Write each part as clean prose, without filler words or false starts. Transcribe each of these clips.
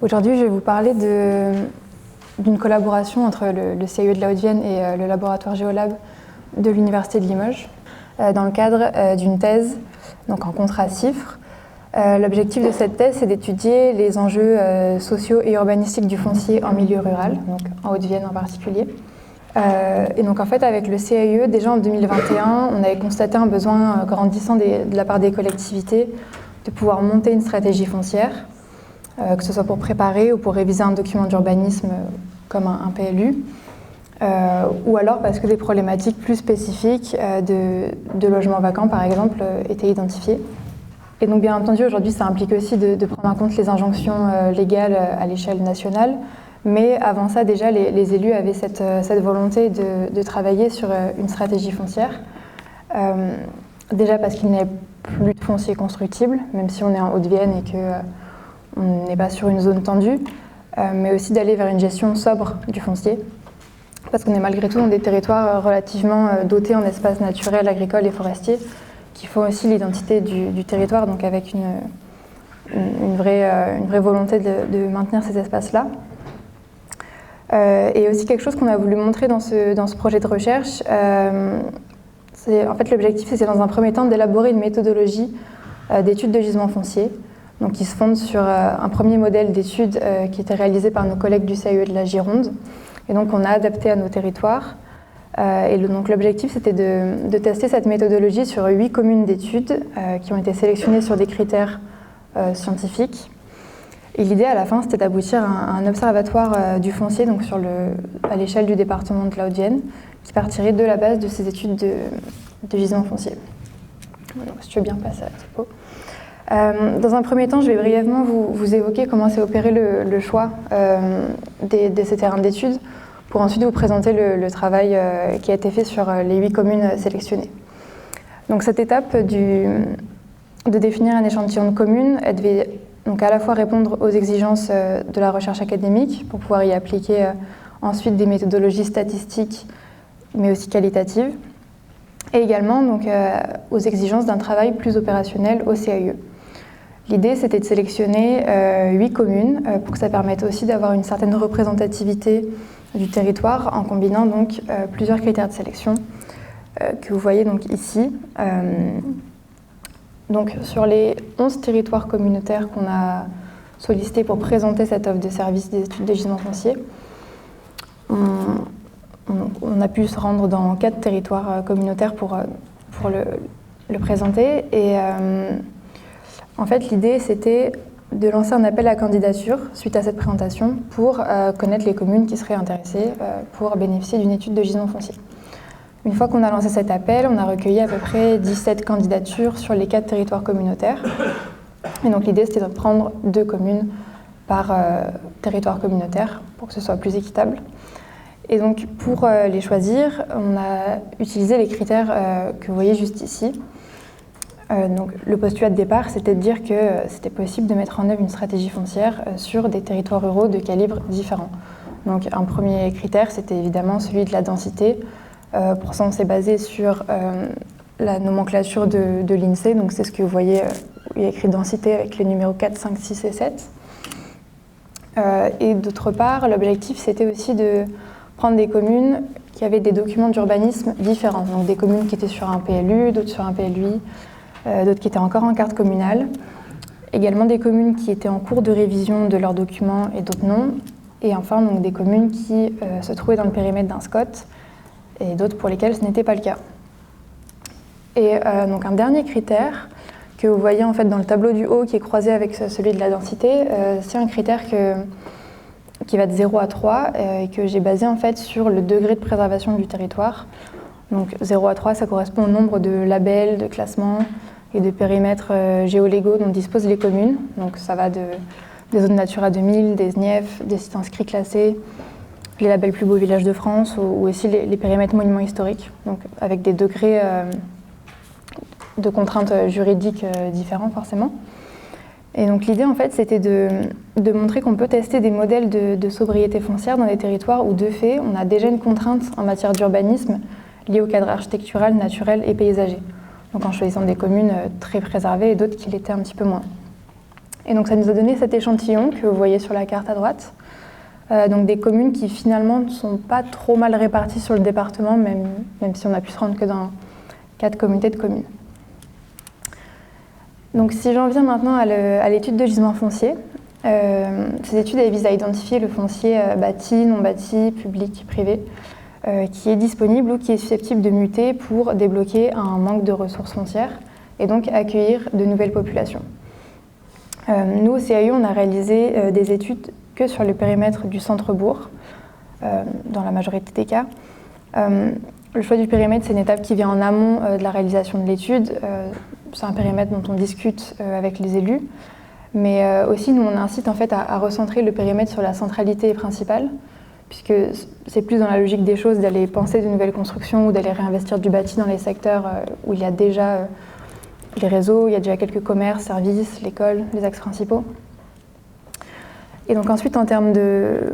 Aujourd'hui, je vais vous parler d'une collaboration entre le CIE de la Haute-Vienne et le laboratoire Géolab de l'Université de Limoges dans le cadre d'une thèse donc en contrat CIFRE. L'objectif de cette thèse, c'est d'étudier les enjeux sociaux et urbanistiques du foncier en milieu rural, donc en Haute-Vienne en particulier. Et donc en fait, avec le CIE, déjà en 2021, on avait constaté un besoin grandissant de la part des collectivités de pouvoir monter une stratégie foncière, que ce soit pour préparer ou pour réviser un document d'urbanisme comme un PLU, ou alors parce que des problématiques plus spécifiques de logements vacants, par exemple, étaient identifiées. Et donc bien entendu, aujourd'hui, ça implique aussi de prendre en compte les injonctions légales à l'échelle nationale, mais avant ça, déjà, les élus avaient cette volonté de travailler sur une stratégie foncière. Déjà parce qu'il n'y a plus de foncier constructible, même si on est en Haute-Vienne et qu'on n'est pas sur une zone tendue, mais aussi d'aller vers une gestion sobre du foncier, parce qu'on est malgré tout dans des territoires relativement dotés en espaces naturels, agricoles et forestiers, qui font aussi l'identité du territoire, donc avec une vraie volonté de maintenir ces espaces-là. Et aussi quelque chose qu'on a voulu montrer dans ce projet de recherche, en fait l'objectif c'est dans un premier temps d'élaborer une méthodologie d'études de gisements fonciers, donc qui se fonde sur un premier modèle d'études qui était réalisé par nos collègues du CIE de la Gironde, et donc on a adapté à nos territoires. Donc l'objectif c'était de tester cette méthodologie sur 8 communes d'études qui ont été sélectionnées sur des critères scientifiques. Et l'idée à la fin c'était d'aboutir à un observatoire du foncier donc à l'échelle du département de la Haute-Vienne qui partirait de la base de ces études de gisements fonciers. Alors, si tu veux bien passer à la topo. Dans un premier temps, je vais brièvement vous évoquer comment s'est opéré le choix de ces terrains d'études, pour ensuite vous présenter le travail qui a été fait sur les 8 communes sélectionnées. Donc cette étape de définir un échantillon de communes, elle devait donc à la fois répondre aux exigences de la recherche académique, pour pouvoir y appliquer ensuite des méthodologies statistiques, mais aussi qualitatives, et également donc, aux exigences d'un travail plus opérationnel au CIE. L'idée, c'était de sélectionner 8 communes pour que ça permette aussi d'avoir une certaine représentativité du territoire en combinant donc plusieurs critères de sélection que vous voyez donc ici. Donc sur les 11 territoires communautaires qu'on a sollicités pour présenter cette offre de service des études de gisements fonciers, on a pu se rendre dans 4 territoires communautaires pour le présenter. Et en fait, l'idée, c'était de lancer un appel à candidature suite à cette présentation pour connaître les communes qui seraient intéressées pour bénéficier d'une étude de gisements fonciers. Une fois qu'on a lancé cet appel, on a recueilli à peu près 17 candidatures sur les 4 territoires communautaires. Et donc l'idée, c'était de prendre 2 communes par territoire communautaire pour que ce soit plus équitable. Et donc pour les choisir, on a utilisé les critères que vous voyez juste ici. Donc, le postulat de départ, c'était de dire que c'était possible de mettre en œuvre une stratégie foncière sur des territoires ruraux de calibres différents. Donc un premier critère, c'était évidemment celui de la densité. Pour ça, on s'est basé sur la nomenclature de l'INSEE, donc c'est ce que vous voyez, où il y a écrit densité avec les numéros 4, 5, 6 et 7. Et d'autre part, l'objectif, c'était aussi de prendre des communes qui avaient des documents d'urbanisme différents, donc des communes qui étaient sur un PLU, d'autres sur un PLUI, d'autres qui étaient encore en carte communale, également des communes qui étaient en cours de révision de leurs documents et d'autres non, et enfin donc, des communes qui se trouvaient dans le périmètre d'un SCOT et d'autres pour lesquelles ce n'était pas le cas. Et donc un dernier critère que vous voyez en fait dans le tableau du haut qui est croisé avec celui de la densité, c'est un critère qui va de 0 à 3 et que j'ai basé en fait sur le degré de préservation du territoire. Donc 0 à 3, ça correspond au nombre de labels, de classements et de périmètres géolégaux dont disposent les communes. Donc ça va des zones Natura 2000, des SNIEF, des sites inscrits classés, les labels plus beaux villages de France ou aussi les périmètres monuments historiques, donc avec des degrés de contraintes juridiques différents forcément. Et donc l'idée en fait c'était de montrer qu'on peut tester des modèles de sobriété foncière dans des territoires où de fait on a déjà une contrainte en matière d'urbanisme liée au cadre architectural, naturel et paysager. Donc en choisissant des communes très préservées et d'autres qui l'étaient un petit peu moins. Et donc ça nous a donné cet échantillon que vous voyez sur la carte à droite, donc des communes qui finalement ne sont pas trop mal réparties sur le département, même si on a pu se rendre que dans 4 communautés de communes. Donc si j'en viens maintenant à l'étude de gisement foncier, ces études elles visent à identifier le foncier bâti, non bâti, public, privé, qui est disponible ou qui est susceptible de muter pour débloquer un manque de ressources foncières et donc accueillir de nouvelles populations. Nous, au CAU, on a réalisé des études que sur le périmètre du centre-bourg, dans la majorité des cas. Le choix du périmètre, c'est une étape qui vient en amont de la réalisation de l'étude. C'est un périmètre dont on discute avec les élus. Mais aussi, nous, on incite en fait à recentrer le périmètre sur la centralité principale, puisque c'est plus dans la logique des choses d'aller penser de nouvelles constructions ou d'aller réinvestir du bâti dans les secteurs où il y a déjà les réseaux, il y a déjà quelques commerces, services, l'école, les axes principaux. Et donc ensuite, en termes de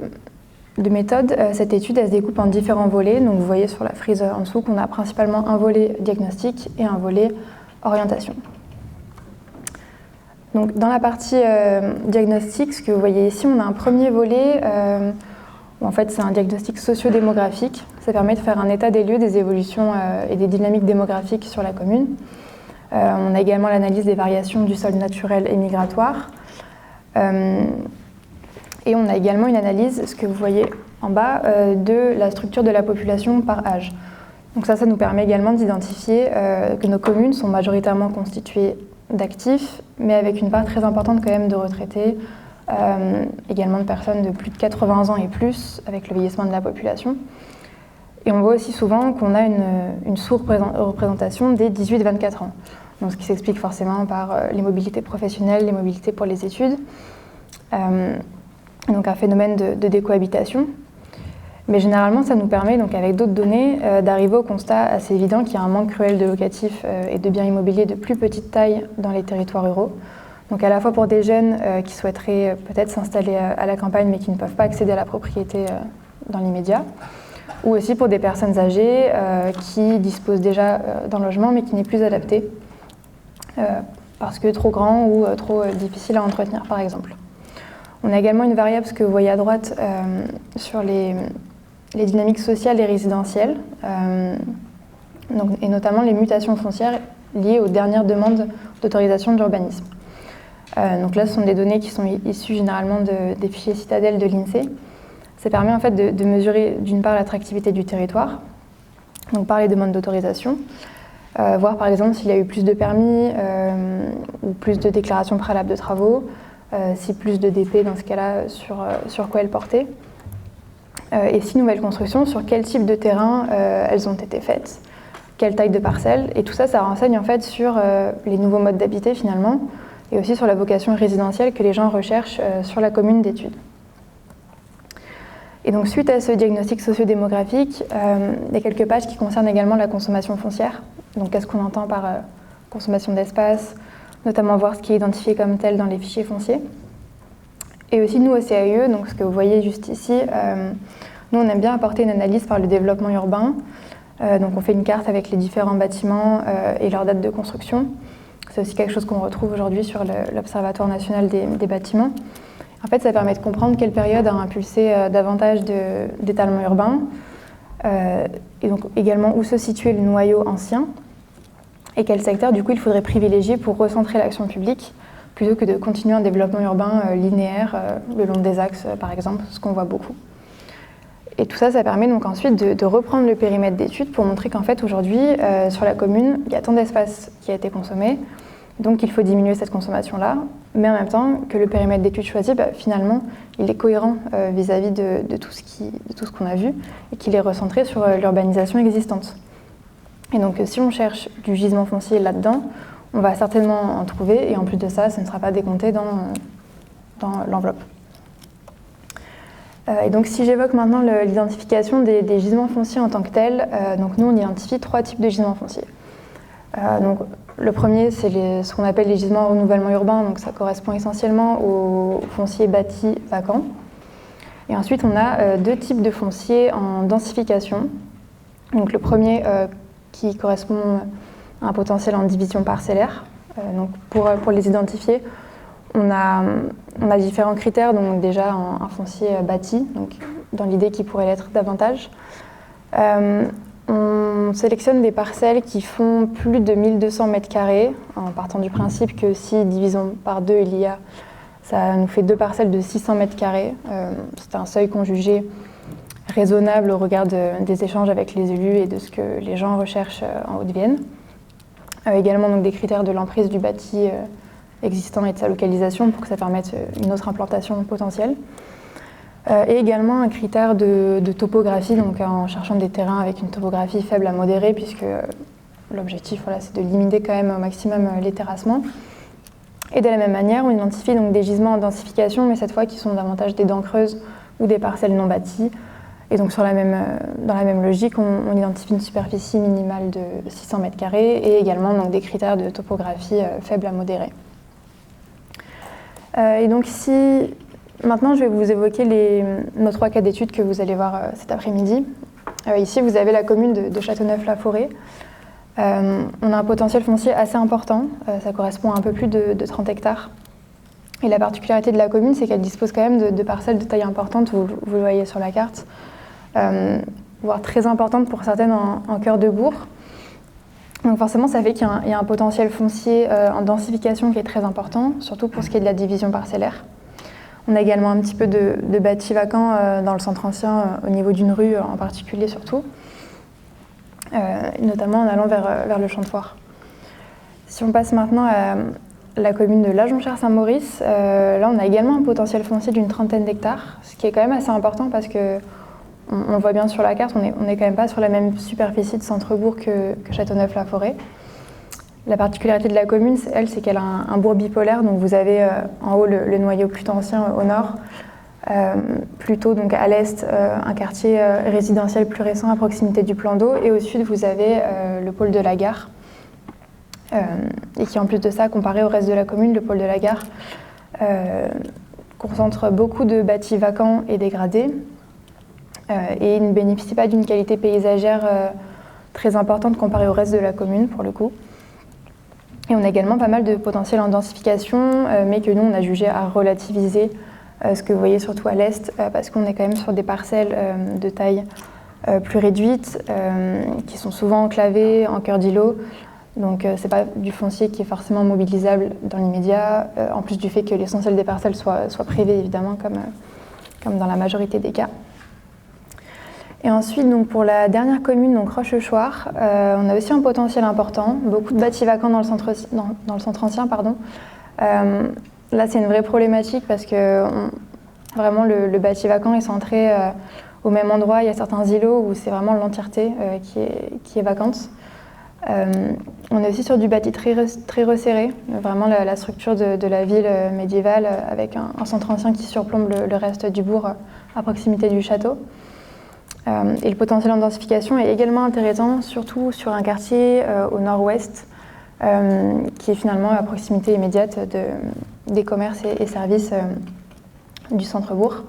méthode, cette étude elle se découpe en différents volets. Donc vous voyez sur la frise en dessous qu'on a principalement un volet diagnostic et un volet orientation. Donc dans la partie diagnostic, ce que vous voyez ici, on a un premier volet où en fait c'est un diagnostic socio-démographique. Ça permet de faire un état des lieux des évolutions et des dynamiques démographiques sur la commune. On a également l'analyse des variations du sol naturel et migratoire. Et on a également une analyse, ce que vous voyez en bas, de la structure de la population par âge. Donc ça nous permet également d'identifier que nos communes sont majoritairement constituées d'actifs, mais avec une part très importante quand même de retraités, également de personnes de plus de 80 ans et plus, avec le vieillissement de la population. Et on voit aussi souvent qu'on a une sous-représentation des 18-24 ans. Donc, ce qui s'explique forcément par les mobilités professionnelles, les mobilités pour les études. Donc un phénomène de décohabitation. Mais généralement, ça nous permet, donc, avec d'autres données, d'arriver au constat assez évident qu'il y a un manque cruel de locatifs et de biens immobiliers de plus petite taille dans les territoires ruraux. Donc à la fois pour des jeunes qui souhaiteraient peut-être s'installer à la campagne mais qui ne peuvent pas accéder à la propriété dans l'immédiat, ou aussi pour des personnes âgées qui disposent déjà d'un logement mais qui n'est plus adapté parce que trop grand ou trop difficile à entretenir par exemple. On a également une variable, ce que vous voyez à droite, sur les dynamiques sociales et résidentielles, et notamment les mutations foncières liées aux dernières demandes d'autorisation de l'urbanisme. Donc là, ce sont des données qui sont issues généralement des fichiers citadelles de l'INSEE. Ça permet en fait de mesurer d'une part l'attractivité du territoire, donc par les demandes d'autorisation, voir par exemple s'il y a eu plus de permis ou plus de déclarations préalables de travaux, si plus de DP dans ce cas-là, sur quoi elles portaient, et si nouvelles constructions, sur quel type de terrain elles ont été faites, quelle taille de parcelle, et tout ça, ça renseigne en fait sur les nouveaux modes d'habiter finalement, et aussi sur la vocation résidentielle que les gens recherchent sur la commune d'études. Et donc suite à ce diagnostic socio-démographique, il y a quelques pages qui concernent également la consommation foncière. Donc qu'est-ce qu'on entend par consommation d'espace, notamment voir ce qui est identifié comme tel dans les fichiers fonciers. Et aussi nous au CAE, donc ce que vous voyez juste ici, nous on aime bien apporter une analyse par le développement urbain. Donc on fait une carte avec les différents bâtiments et leur date de construction. C'est aussi quelque chose qu'on retrouve aujourd'hui sur l'Observatoire national des bâtiments. En fait, ça permet de comprendre quelle période a impulsé davantage d'étalement urbain, et donc également où se situait le noyau ancien, et quel secteur, du coup, il faudrait privilégier pour recentrer l'action publique, plutôt que de continuer un développement urbain linéaire le long des axes, par exemple, ce qu'on voit beaucoup. Et tout ça, ça permet donc ensuite de reprendre le périmètre d'étude pour montrer qu'en fait, aujourd'hui, sur la commune, il y a tant d'espace qui a été consommé, donc il faut diminuer cette consommation-là, mais en même temps que le périmètre d'étude choisi, finalement, il est cohérent vis-à-vis de tout ce qu'on a vu et qu'il est recentré sur l'urbanisation existante. Et donc si on cherche du gisement foncier là-dedans, on va certainement en trouver, et en plus de ça, ça ne sera pas décompté dans l'enveloppe. Et donc si j'évoque maintenant l'identification des gisements fonciers en tant que tels, donc nous on identifie 3 types de gisements fonciers. Donc, le premier, c'est ce qu'on appelle les gisements en renouvellement urbain, donc ça correspond essentiellement aux fonciers bâtis vacants. Et ensuite, on a 2 types de fonciers en densification. Donc le premier qui correspond à un potentiel en division parcellaire. Donc pour les identifier, On a différents critères, donc déjà un foncier bâti, donc dans l'idée qu'il pourrait l'être davantage. On sélectionne des parcelles qui font plus de 1200 mètres carrés, en partant du principe que si divisons par 2 il y a, ça nous fait 2 parcelles de 600 mètres carrés. C'est un seuil qu'on jugeait raisonnable au regard des échanges avec les élus et de ce que les gens recherchent en Haute-Vienne. Également donc, des critères de l'emprise du bâti existant et de sa localisation pour que ça permette une autre implantation potentielle. Et également un critère de topographie, donc en cherchant des terrains avec une topographie faible à modérée, puisque l'objectif c'est de limiter quand même au maximum les terrassements. Et de la même manière, on identifie donc des gisements en densification, mais cette fois qui sont davantage des dents creuses ou des parcelles non bâties. Et donc dans la même logique, on identifie une superficie minimale de 600 mètres carrés et également donc, des critères de topographie faible à modérée. Et donc ici, maintenant je vais vous évoquer nos 3 cas d'études que vous allez voir cet après-midi. Ici vous avez la commune de Châteauneuf-la-Forêt. On a un potentiel foncier assez important, ça correspond à un peu plus de 30 hectares. Et la particularité de la commune, c'est qu'elle dispose quand même de parcelles de taille importante, vous le voyez sur la carte, voire très importante pour certaines en cœur de bourg. Donc forcément, ça fait qu'il y a un potentiel foncier en densification qui est très important, surtout pour ce qui est de la division parcellaire. On a également un petit peu de bâti vacant dans le centre ancien, au niveau d'une rue en particulier surtout, notamment en allant vers le champ de foire. Si on passe maintenant à la commune de La Jonchère-Saint-Maurice, là on a également un potentiel foncier d'une 30aine d'hectares, ce qui est quand même assez important parce que on le voit bien sur la carte, on n'est quand même pas sur la même superficie de centre-bourg que Châteauneuf-la-Forêt. La particularité de la commune, c'est qu'elle a un bourg bipolaire, donc vous avez en haut le noyau plutôt ancien au nord, plutôt donc à l'est un quartier résidentiel plus récent à proximité du plan d'eau, et au sud vous avez le pôle de la gare. Et qui en plus de ça, comparé au reste de la commune, le pôle de la gare concentre beaucoup de bâtis vacants et dégradés et ne bénéficie pas d'une qualité paysagère très importante comparée au reste de la commune pour le coup. Et on a également pas mal de potentiel en densification, mais que nous on a jugé à relativiser, ce que vous voyez surtout à l'est, parce qu'on est quand même sur des parcelles de taille plus réduite, qui sont souvent enclavées en cœur d'îlot. Donc c'est pas du foncier qui est forcément mobilisable dans l'immédiat, en plus du fait que l'essentiel des parcelles soit privé évidemment, comme dans la majorité des cas. Et ensuite, donc, pour la dernière commune, donc Rochechouart, on a aussi un potentiel important, beaucoup de bâtis vacants dans le centre ancien. Là, c'est une vraie problématique parce que vraiment le bâti vacant est centré au même endroit. Il y a certains îlots où c'est vraiment l'entièreté qui est vacante. On est aussi sur du bâti très resserré, vraiment la structure de la ville médiévale avec un centre ancien qui surplombe le reste du bourg à proximité du château. Et le potentiel en densification est également intéressant, surtout sur un quartier au nord-ouest, qui est finalement à proximité immédiate des commerces et services du centre-bourg.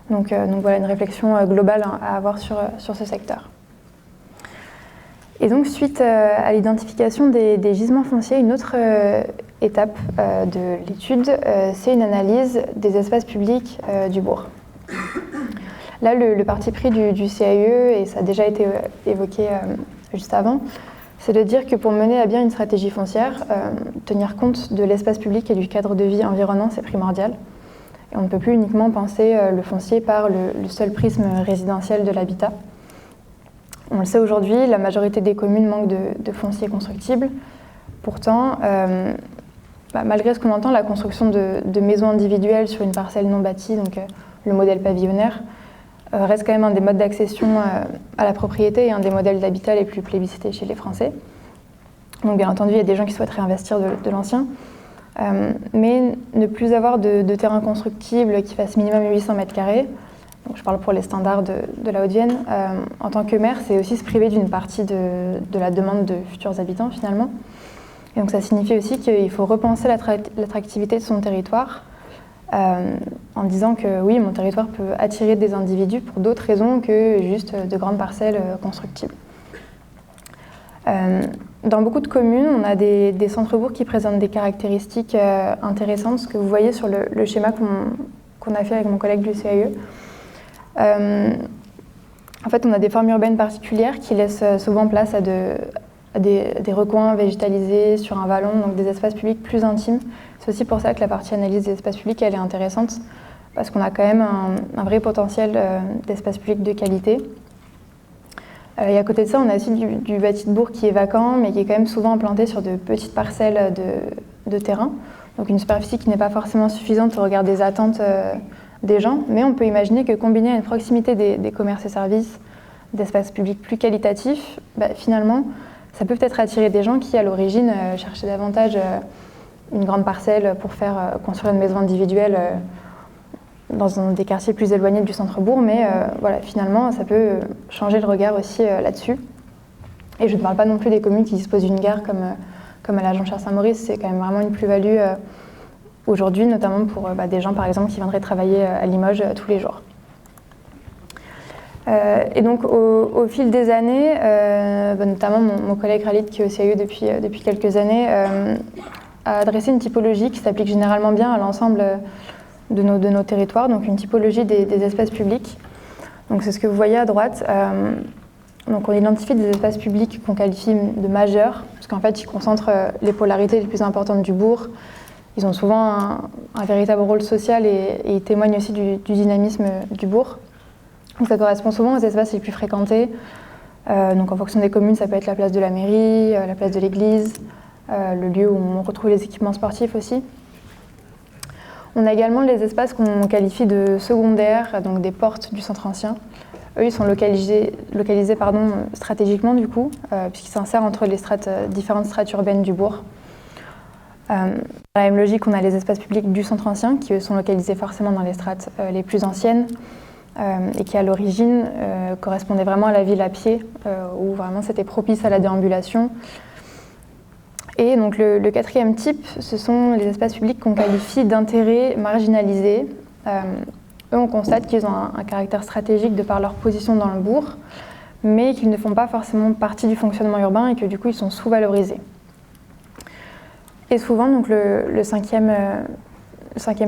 Donc voilà une réflexion globale à avoir sur ce secteur. Et donc suite à l'identification des gisements fonciers, une autre étape de l'étude, c'est une analyse des espaces publics du bourg. Là, le parti pris du CAE, et ça a déjà été évoqué juste avant, c'est de dire que pour mener à bien une stratégie foncière, tenir compte de l'espace public et du cadre de vie environnant, c'est primordial. Et on ne peut plus uniquement penser le foncier par le seul prisme résidentiel de l'habitat. On le sait aujourd'hui, la majorité des communes manquent de foncier constructible. Pourtant, malgré ce qu'on entend, la construction de maisons individuelles sur une parcelle non bâtie, donc le modèle pavillonnaire, reste quand même un des modes d'accession à la propriété et un des modèles d'habitat les plus plébiscités chez les Français. Donc bien entendu, il y a des gens qui souhaiteraient investir de l'ancien, mais ne plus avoir de terrain constructible qui fasse minimum 800 mètres carrés, donc je parle pour les standards de la Haute-Vienne, en tant que maire, c'est aussi se priver d'une partie de la demande de futurs habitants finalement. Et donc ça signifie aussi qu'il faut repenser l'attractivité de son territoire, en disant que oui, mon territoire peut attirer des individus pour d'autres raisons que juste de grandes parcelles constructibles. Dans beaucoup de communes, on a des centres-bourgs qui présentent des caractéristiques intéressantes, ce que vous voyez sur le schéma qu'on a fait avec mon collègue du CAE. En fait, on a des formes urbaines particulières qui laissent souvent place à des recoins végétalisés sur un vallon, donc des espaces publics plus intimes. C'est aussi pour ça que la partie analyse des espaces publics, elle est intéressante, parce qu'on a quand même un vrai potentiel d'espace public de qualité. Et à côté de ça, on a aussi du bâti de bourg qui est vacant, mais qui est quand même souvent implanté sur de petites parcelles de terrain. Donc une superficie qui n'est pas forcément suffisante au regard des attentes des gens, mais on peut imaginer que combiné à une proximité des commerces et services, d'espaces publics plus qualitatifs, finalement, ça peut peut-être attirer des gens qui, à l'origine, cherchaient davantage une grande parcelle pour faire construire une maison individuelle dans des quartiers plus éloignés du centre-bourg, mais voilà, finalement, ça peut changer le regard aussi là-dessus. Et je ne parle pas non plus des communes qui disposent d'une gare comme à la Jonchère-Saint-Maurice, c'est quand même vraiment une plus-value aujourd'hui, notamment pour des gens, par exemple, qui viendraient travailler à Limoges tous les jours. Et donc, au fil des années, notamment mon collègue Khalid, qui est au CAE depuis quelques années, a dressé une typologie qui s'applique généralement bien à l'ensemble de nos territoires, donc une typologie des espaces publics. Donc c'est ce que vous voyez à droite. Donc on identifie des espaces publics qu'on qualifie de majeurs, parce qu'en fait ils concentrent les polarités les plus importantes du bourg. Ils ont souvent un véritable rôle social et ils témoignent aussi du dynamisme du bourg. Donc ça correspond souvent aux espaces les plus fréquentés. Donc en fonction des communes, ça peut être la place de la mairie, la place de l'église, le lieu où on retrouve les équipements sportifs aussi. On a également les espaces qu'on qualifie de secondaires, donc des portes du centre ancien. Eux, ils sont localisés stratégiquement du coup, puisqu'ils s'insèrent entre les différentes strates urbaines du bourg. Dans la même logique, on a les espaces publics du centre ancien, qui eux sont localisés forcément dans les strates les plus anciennes, et qui à l'origine correspondaient vraiment à la ville à pied, où vraiment c'était propice à la déambulation. Et donc le quatrième type, ce sont les espaces publics qu'on qualifie d'intérêt marginalisé. Eux, on constate qu'ils ont un caractère stratégique de par leur position dans le bourg, mais qu'ils ne font pas forcément partie du fonctionnement urbain et que du coup, ils sont sous-valorisés. Et souvent, donc, le cinquième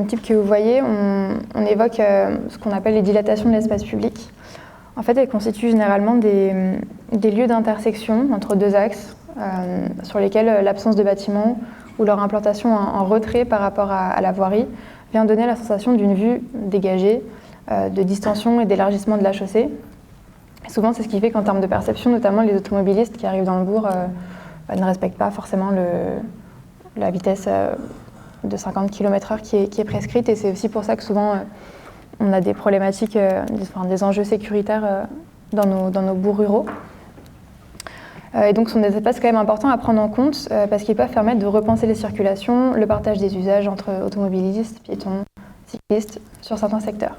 type que vous voyez, on évoque ce qu'on appelle les dilatations de l'espace public. En fait, elles constituent généralement des lieux d'intersection entre deux axes, sur lesquels l'absence de bâtiments ou leur implantation en retrait par rapport à la voirie vient donner la sensation d'une vue dégagée, de distension et d'élargissement de la chaussée. Et souvent, c'est ce qui fait qu'en termes de perception, notamment les automobilistes qui arrivent dans le bourg ne respectent pas forcément la vitesse de 50 km/h qui est prescrite. Et c'est aussi pour ça que souvent, on a des problématiques, des enjeux sécuritaires dans nos bourgs ruraux. Et donc ce sont des espaces quand même importants à prendre en compte parce qu'ils peuvent permettre de repenser les circulations, le partage des usages entre automobilistes, piétons, cyclistes sur certains secteurs.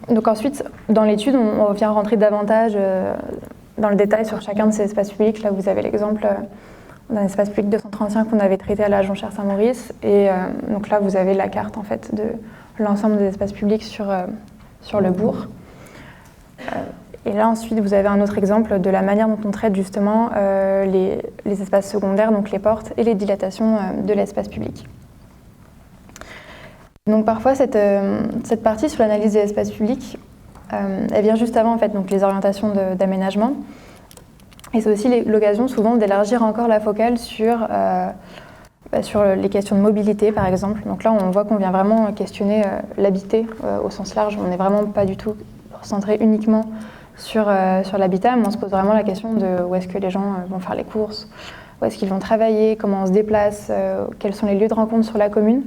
Donc ensuite, dans l'étude, on vient rentrer davantage dans le détail sur chacun de ces espaces publics. Là, vous avez l'exemple d'un espace public de centre ancien qu'on avait traité à la Jonchère-Saint-Maurice. Et donc là, vous avez la carte en fait, de l'ensemble des espaces publics sur le bourg. Et là, ensuite, vous avez un autre exemple de la manière dont on traite justement les espaces secondaires, donc les portes et les dilatations de l'espace public. Donc parfois, cette partie sur l'analyse des espaces publics, elle vient juste avant en fait, donc les orientations d'aménagement. Et c'est aussi l'occasion souvent d'élargir encore la focale sur les questions de mobilité, par exemple. Donc là, on voit qu'on vient vraiment questionner l'habiter au sens large. On n'est vraiment pas du tout centré uniquement sur l'habitat, mais on se pose vraiment la question de où est-ce que les gens vont faire les courses, où est-ce qu'ils vont travailler, comment on se déplace, quels sont les lieux de rencontre sur la commune.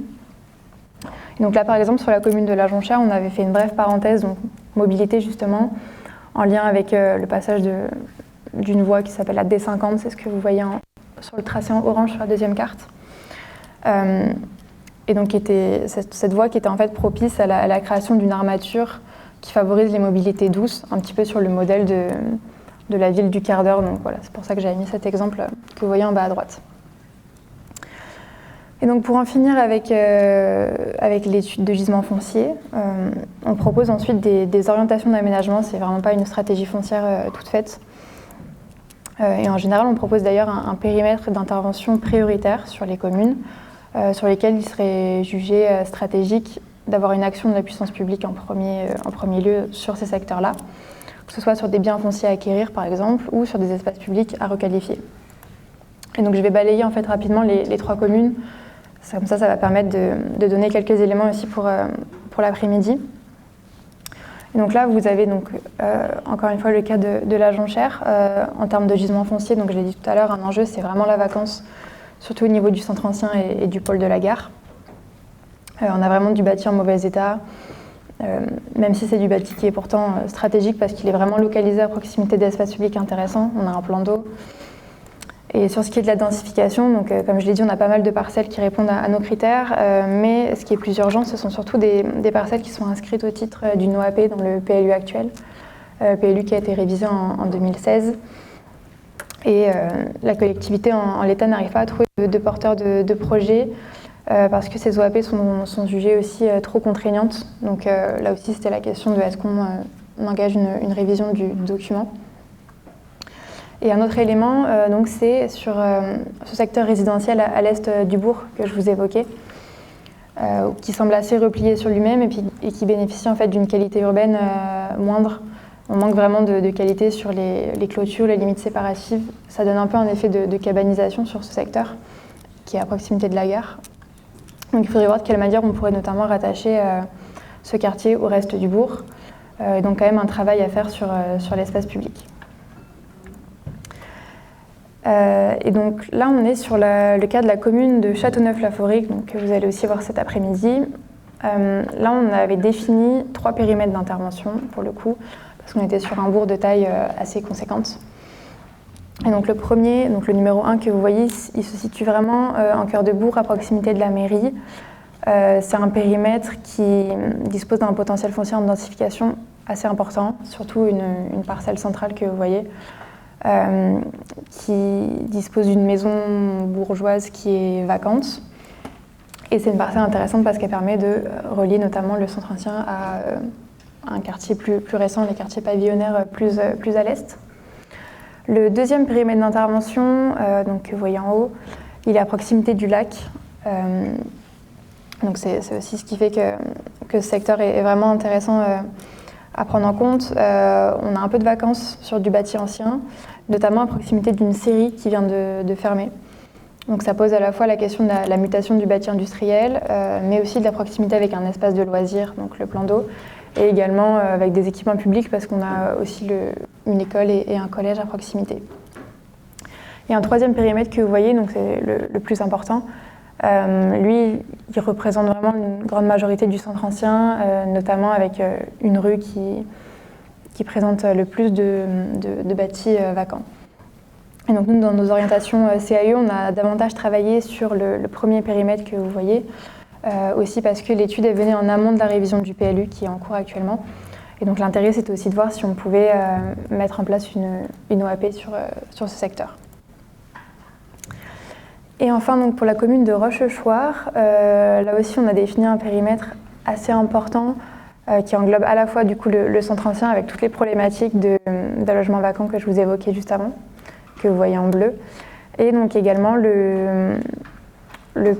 Et donc là, par exemple, sur la commune de la Jonchère, on avait fait une brève parenthèse, donc mobilité justement, en lien avec le passage d'une voie qui s'appelle la D50, c'est ce que vous voyez sur le tracé en orange sur la deuxième carte. Et donc cette voie qui était en fait propice à la création d'une armature qui favorise les mobilités douces, un petit peu sur le modèle de la ville du quart d'heure. Donc voilà, c'est pour ça que j'avais mis cet exemple que vous voyez en bas à droite. Et donc pour en finir avec l'étude de gisement foncier, on propose ensuite des orientations d'aménagement. C'est vraiment pas une stratégie foncière toute faite. Et en général, on propose d'ailleurs un périmètre d'intervention prioritaire sur les communes, sur lesquelles il serait jugé stratégique d'avoir une action de la puissance publique en premier lieu sur ces secteurs-là, que ce soit sur des biens fonciers à acquérir par exemple, ou sur des espaces publics à requalifier. Et donc je vais balayer en fait rapidement les 3 communes, comme ça va permettre de donner quelques éléments aussi pour l'après-midi. Et donc là, vous avez donc, encore une fois le cas de la Jonchère. En termes de gisement foncier, donc je l'ai dit tout à l'heure, un enjeu c'est vraiment la vacance, surtout au niveau du centre ancien et du pôle de la gare. On a vraiment du bâti en mauvais état, même si c'est du bâti qui est pourtant stratégique parce qu'il est vraiment localisé à proximité d'espaces publics intéressants. On a un plan d'eau. Et sur ce qui est de la densification, donc, comme je l'ai dit, on a pas mal de parcelles qui répondent à nos critères, mais ce qui est plus urgent, ce sont surtout des parcelles qui sont inscrites au titre d'une OAP dans le PLU actuel, PLU qui a été révisé en 2016. Et la collectivité en l'état n'arrive pas à trouver de porteurs de projets parce que ces OAP sont jugées aussi trop contraignantes. Donc là aussi, c'était la question de est-ce qu'on engage une révision du document. Et un autre élément, donc, c'est sur ce secteur résidentiel à l'est du bourg que je vous évoquais, qui semble assez replié sur lui-même et qui bénéficie en fait d'une qualité urbaine moindre. On manque vraiment de qualité sur les clôtures, les limites séparatives. Ça donne un peu un effet de cabanisation sur ce secteur, qui est à proximité de la gare. Donc il faudrait voir de quelle manière on pourrait notamment rattacher ce quartier au reste du bourg. Donc quand même un travail à faire sur l'espace public. Et donc là, on est sur le cas de la commune de Châteauneuf-la-Forêt, que vous allez aussi voir cet après-midi. Là, on avait défini 3 périmètres d'intervention, pour le coup, parce qu'on était sur un bourg de taille assez conséquente. Et donc le premier, donc le numéro 1 que vous voyez, il se situe vraiment en cœur de bourg, à proximité de la mairie. C'est un périmètre qui dispose d'un potentiel foncier en densification assez important, surtout une parcelle centrale que vous voyez. Qui dispose d'une maison bourgeoise qui est vacante. Et c'est une parcelle intéressante parce qu'elle permet de relier notamment le centre ancien à un quartier plus récent, les quartiers pavillonnaires plus à l'est. Le deuxième périmètre d'intervention, donc, que vous voyez en haut, il est à proximité du lac. Donc c'est aussi ce qui fait que ce secteur est vraiment intéressant à prendre en compte. On a un peu de vacances sur du bâti ancien, notamment à proximité d'une scierie qui vient de fermer. Donc ça pose à la fois la question de la mutation du bâti industriel, mais aussi de la proximité avec un espace de loisirs, donc le plan d'eau, et également avec des équipements publics parce qu'on a aussi une école et un collège à proximité. Et un troisième périmètre que vous voyez, donc c'est le plus important. Lui, il représente vraiment une grande majorité du centre ancien, notamment avec une rue qui présente le plus de bâtis vacants. Et donc nous, dans nos orientations CAE, on a davantage travaillé sur le premier périmètre que vous voyez, aussi parce que l'étude est venue en amont de la révision du PLU qui est en cours actuellement. Et donc l'intérêt, c'était aussi de voir si on pouvait mettre en place une OAP sur ce secteur. Et enfin, donc, pour la commune de Rochechouart, là aussi, on a défini un périmètre assez important qui englobe à la fois du coup, le centre ancien avec toutes les problématiques de logement vacant que je vous évoquais juste avant, que vous voyez en bleu, et donc également le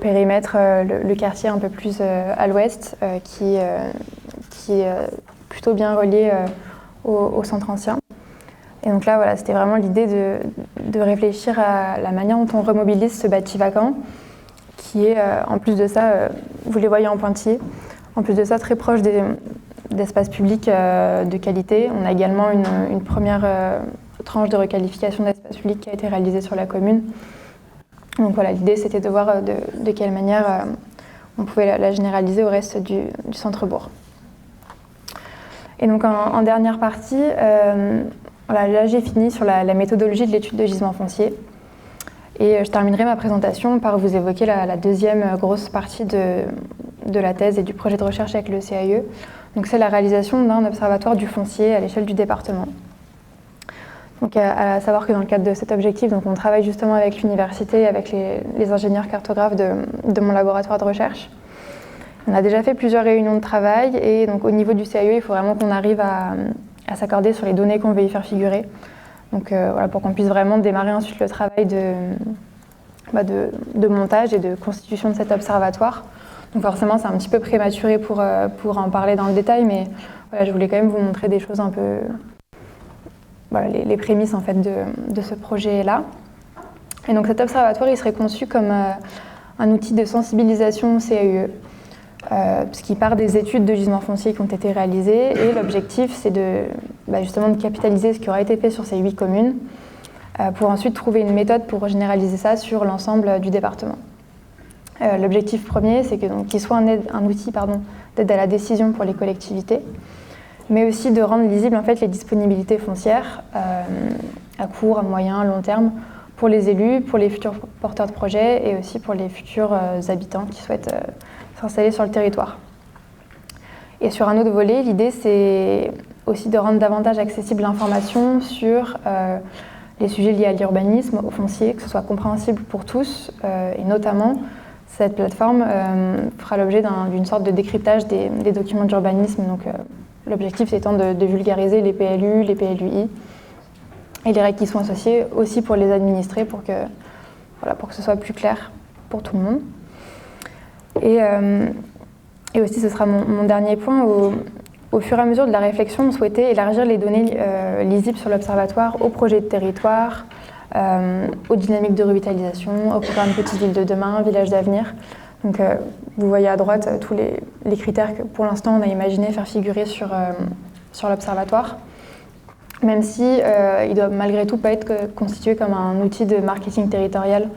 périmètre, le quartier un peu plus à l'ouest, qui est plutôt bien relié au centre ancien. Et donc là, voilà, c'était vraiment l'idée de réfléchir à la manière dont on remobilise ce bâti vacant, qui est, en plus de ça, vous les voyez en pointillé, en plus de ça, très proche d'espaces publics de qualité. On a également une première tranche de requalification d'espace public qui a été réalisée sur la commune. Donc voilà, l'idée, c'était de voir de quelle manière on pouvait la généraliser au reste du centre-bourg. Et donc en dernière partie, voilà, là, j'ai fini sur la méthodologie de l'étude de gisement foncier. Et je terminerai ma présentation par vous évoquer la deuxième grosse partie de la thèse et du projet de recherche avec le CAE. Donc, c'est la réalisation d'un observatoire du foncier à l'échelle du département. Donc, à savoir que dans le cadre de cet objectif, donc, on travaille justement avec l'université, avec les ingénieurs cartographes de mon laboratoire de recherche. On a déjà fait plusieurs réunions de travail et donc, au niveau du CAE, il faut vraiment qu'on arrive à s'accorder sur les données qu'on veut y faire figurer. Donc voilà, pour qu'on puisse vraiment démarrer ensuite le travail de montage et de constitution de cet observatoire. Donc forcément, c'est un petit peu prématuré pour en parler dans le détail, mais voilà, je voulais quand même vous montrer des choses un peu... Voilà, les prémices en fait de ce projet-là. Et donc cet observatoire, il serait conçu comme un outil de sensibilisation au CAUE, puisqu'il part des études de gisement foncier qui ont été réalisées, et l'objectif, c'est justement de capitaliser ce qui aura été fait sur ces 8 communes, pour ensuite trouver une méthode pour généraliser ça sur l'ensemble du département. L'objectif premier, c'est qu'il soit un outil d'aide à la décision pour les collectivités, mais aussi de rendre lisibles en fait, les disponibilités foncières à court, à moyen, à long terme pour les élus, pour les futurs porteurs de projets et aussi pour les futurs habitants qui souhaitent s'installer sur le territoire. Et sur un autre volet, l'idée c'est aussi de rendre davantage accessible l'information sur les sujets liés à l'urbanisme, au foncier, que ce soit compréhensible pour tous et notamment cette plateforme fera l'objet d'une sorte de décryptage des documents d'urbanisme. Donc, l'objectif étant de vulgariser les PLU, les PLUI et les règles qui sont associées aussi pour les administrés pour que ce soit plus clair pour tout le monde. Et aussi, ce sera mon dernier point, au fur et à mesure de la réflexion, on souhaitait élargir les données lisibles sur l'observatoire aux projets de territoire, aux dynamiques de revitalisation, au programme Petites Villes de demain, Villages d'avenir. Donc, vous voyez à droite tous les critères que pour l'instant on a imaginé faire figurer sur l'observatoire, même si il doit malgré tout pas être constitué comme un outil de marketing territorial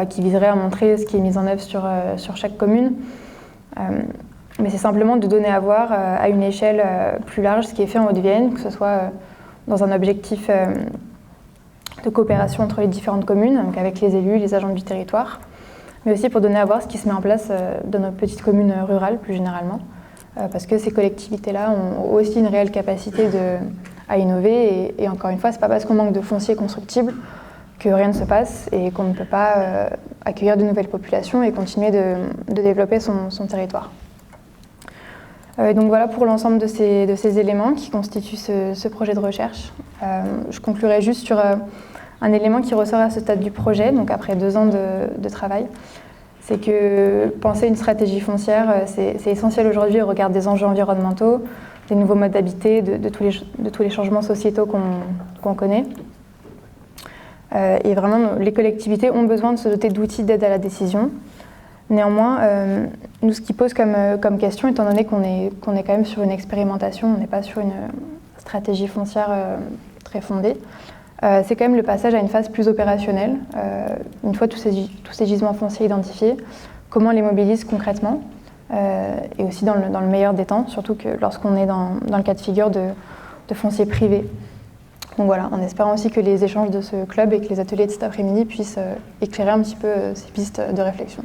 qui viserait à montrer ce qui est mis en œuvre sur chaque commune. Mais c'est simplement de donner à voir à une échelle plus large ce qui est fait en Haute-Vienne, que ce soit dans un objectif de coopération entre les différentes communes, donc avec les élus, les agents du territoire, mais aussi pour donner à voir ce qui se met en place dans nos petites communes rurales plus généralement, parce que ces collectivités-là ont aussi une réelle capacité à innover, et encore une fois, c'est pas parce qu'on manque de foncier constructible que rien ne se passe et qu'on ne peut pas accueillir de nouvelles populations et continuer de développer son territoire. Donc voilà pour l'ensemble de ces éléments qui constituent ce projet de recherche. Je conclurai juste sur un élément qui ressort à ce stade du projet, donc après 2 ans de travail. C'est que penser une stratégie foncière, c'est essentiel aujourd'hui au regard des enjeux environnementaux, des nouveaux modes d'habiter, de tous les changements sociétaux qu'on connaît. Et vraiment, les collectivités ont besoin de se doter d'outils d'aide à la décision. Néanmoins, nous, ce qui pose comme question, étant donné qu'on est quand même sur une expérimentation, on n'est pas sur une stratégie foncière très fondée, c'est quand même le passage à une phase plus opérationnelle. Une fois tous ces gisements fonciers identifiés, comment on les mobilise concrètement et aussi dans le meilleur des temps, surtout que lorsqu'on est dans le cas de figure de foncier privé. Donc voilà, en espérant aussi que les échanges de ce club et que les ateliers de cet après-midi puissent éclairer un petit peu ces pistes de réflexion.